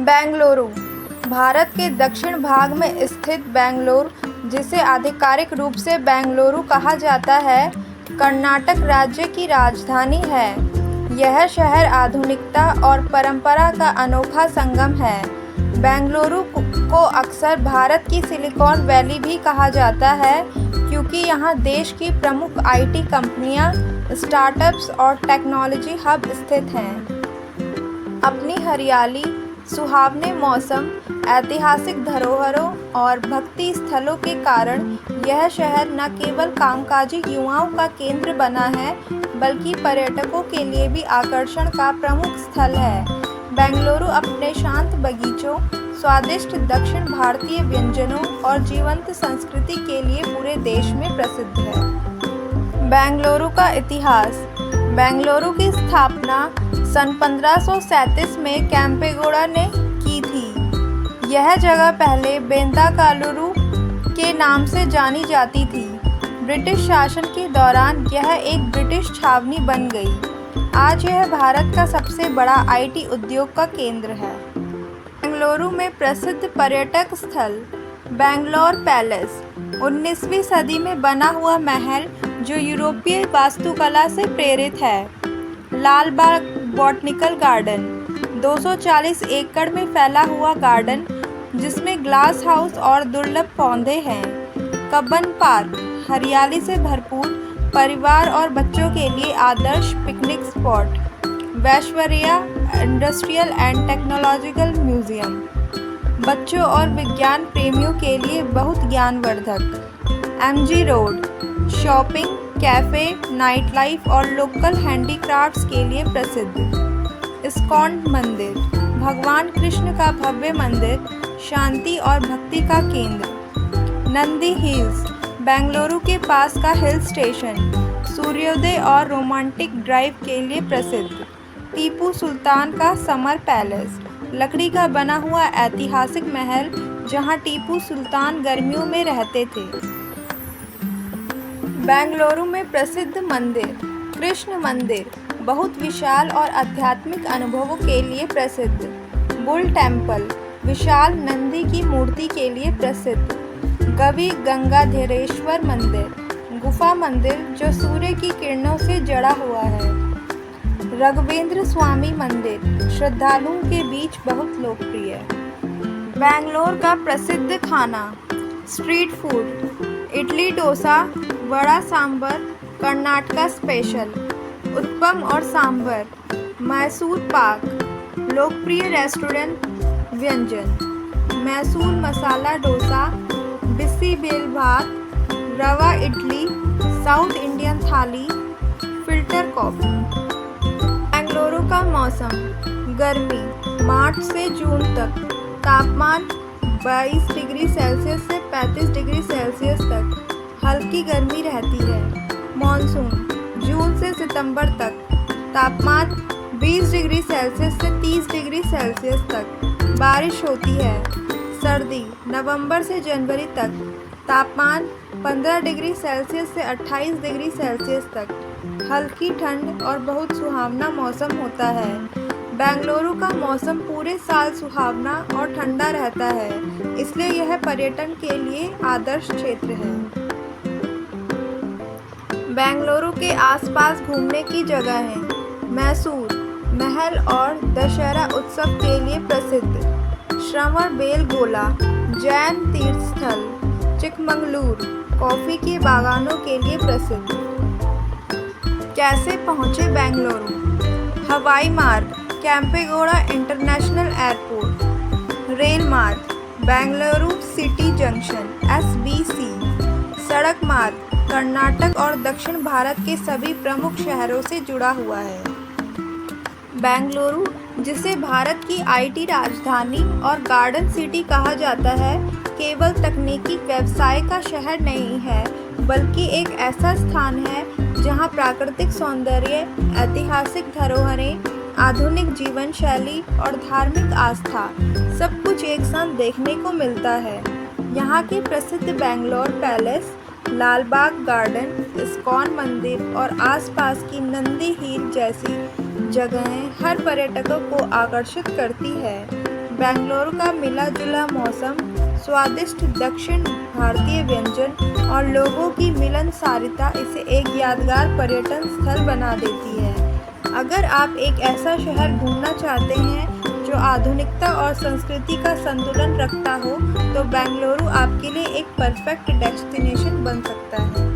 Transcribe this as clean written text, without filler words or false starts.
बेंगलुरु भारत के दक्षिण भाग में स्थित बेंगलुरु, जिसे आधिकारिक रूप से बेंगलुरु कहा जाता है, कर्नाटक राज्य की राजधानी है। यह शहर आधुनिकता और परंपरा का अनोखा संगम है। बेंगलुरु को अक्सर भारत की सिलिकॉन वैली भी कहा जाता है, क्योंकि यहाँ देश की प्रमुख आईटी कंपनियाँ, स्टार्टअप्स और टेक्नोलॉजी हब स्थित हैं। अपनी हरियाली, सुहावने मौसम, ऐतिहासिक धरोहरों और भक्ति स्थलों के कारण यह शहर न केवल कामकाजी युवाओं का केंद्र बना है, बल्कि पर्यटकों के लिए भी आकर्षण का प्रमुख स्थल है। बेंगलुरु अपने शांत बगीचों, स्वादिष्ट दक्षिण भारतीय व्यंजनों और जीवंत संस्कृति के लिए पूरे देश में प्रसिद्ध है। बेंगलुरु का इतिहास। बेंगलुरु की स्थापना सन 1537 में केम्पेगौड़ा ने की थी। यह जगह पहले बेंताकालुरु के नाम से जानी जाती थी। ब्रिटिश शासन के दौरान यह एक ब्रिटिश छावनी बन गई। आज यह भारत का सबसे बड़ा आईटी उद्योग का केंद्र है। बेंगलुरु में प्रसिद्ध पर्यटक स्थल। बेंगलोर पैलेस 19वीं सदी में बना हुआ महल, जो यूरोपीय वास्तुकला से प्रेरित है। लाल बाग बॉटनिकल गार्डन 240 एकड़ में फैला हुआ गार्डन, जिसमें ग्लास हाउस और दुर्लभ पौधे हैं। कब्बन पार्क हरियाली से भरपूर, परिवार और बच्चों के लिए आदर्श picnic spot. Visvesvaraya industrial and technological museum बच्चों और विज्ञान प्रेमियों के लिए बहुत ज्ञानवर्धक। MG road shopping, cafe, night life और लोकल हैंडीक्राफ्ट्स के लिए प्रसिद्ध। इस्कॉन मंदिर भगवान कृष्ण का भव्य मंदिर, शांति और भक्ति का केंद्र। नंदी हिल्स बेंगलुरु के पास का हिल स्टेशन, सूर्योदय और रोमांटिक ड्राइव के लिए प्रसिद्ध। टीपू सुल्तान का समर पैलेस लकड़ी का बना हुआ ऐतिहासिक महल, जहां टीपू सुल्तान गर्मियों में रहते थे। बेंगलुरु में प्रसिद्ध मंदिर। कृष्ण मंदिर बहुत विशाल और आध्यात्मिक अनुभवों के लिए प्रसिद्ध। बुल टेम्पल विशाल नंदी की मूर्ति के लिए प्रसिद्ध। गवि गंगाधरेश्वर मंदिर गुफा मंदिर, जो सूर्य की किरणों से जड़ा हुआ है। राघवेंद्र स्वामी मंदिर श्रद्धालुओं के बीच बहुत लोकप्रिय। बेंगलोर का प्रसिद्ध खाना। Street food idli dosa, vada sambar Karnataka special. Uttapam और सांबर। मैसूर पाक लोकप्रिय रेस्टोरेंट व्यंजन। Mysore masala dosa, bisi bele bath, rava idli, south Indian thali, filter coffee. Bengaluru का मौसम। गर्मी मार्च से जून तक, तापमान 22 डिग्री सेल्सियस से 35 डिग्री सेल्सियस तक, हल्की गर्मी रहती है। मॉनसून जून से सितंबर तक, तापमान 20 डिग्री सेल्सियस से 30 डिग्री सेल्सियस तक, बारिश होती है। सर्दी नवंबर से जनवरी तक, तापमान 15 डिग्री सेल्सियस से 28 डिग्री सेल्सियस तक, हल्की ठंड और बहुत सुहावना मौसम होता है। बेंगलुरु का मौसम पूरे साल सुहावना और ठंडा रहता है, इसलिए यह पर्यटन के लिए आदर्श क्षेत्र है। बेंगलुरु के आसपास घूमने की जगह है। मैसूर महल और दशहरा उत्सव के लिए प्रसिद्ध। श्रवण बेलगोला जैन तीर्थस्थल। चिकमंगलुरु कॉफ़ी के बागानों के लिए प्रसिद्ध। कैसे पहुँचे बेंगलुरु? हवाई मार्ग केम्पेगौड़ा इंटरनेशनल एयरपोर्ट। रेल मार्ग बेंगलुरु सिटी जंक्शन SBC। सड़क मार्ग कर्नाटक और दक्षिण भारत के सभी प्रमुख शहरों से जुड़ा हुआ है। बेंगलुरु, जिसे भारत की आईटी राजधानी और गार्डन सिटी कहा जाता है, केवल तकनीकी व्यवसाय का शहर नहीं है, बल्कि एक ऐसा स्थान है जहां प्राकृतिक सौंदर्य, ऐतिहासिक धरोहरें, आधुनिक जीवन शैली और धार्मिक आस्था सब कुछ एक साथ देखने को मिलता है। यहाँ के प्रसिद्ध बेंगलोर पैलेस, लाल बाग गार्डन, इस्कॉन मंदिर और आसपास की नंदी हिल जैसी जगहें हर पर्यटकों को आकर्षित करती है। बेंगलुरु का मिला-जुला मौसम, स्वादिष्ट दक्षिण भारतीय व्यंजन और लोगों की मिलनसारता इसे एक यादगार पर्यटन स्थल बना देती है। अगर आप एक ऐसा शहर ढूंढना चाहते हैं जो आधुनिकता और संस्कृति का संतुलन रखता हो, तो बेंगलुरु आपके लिए एक परफेक्ट डेस्टिनेशन बन सकता है।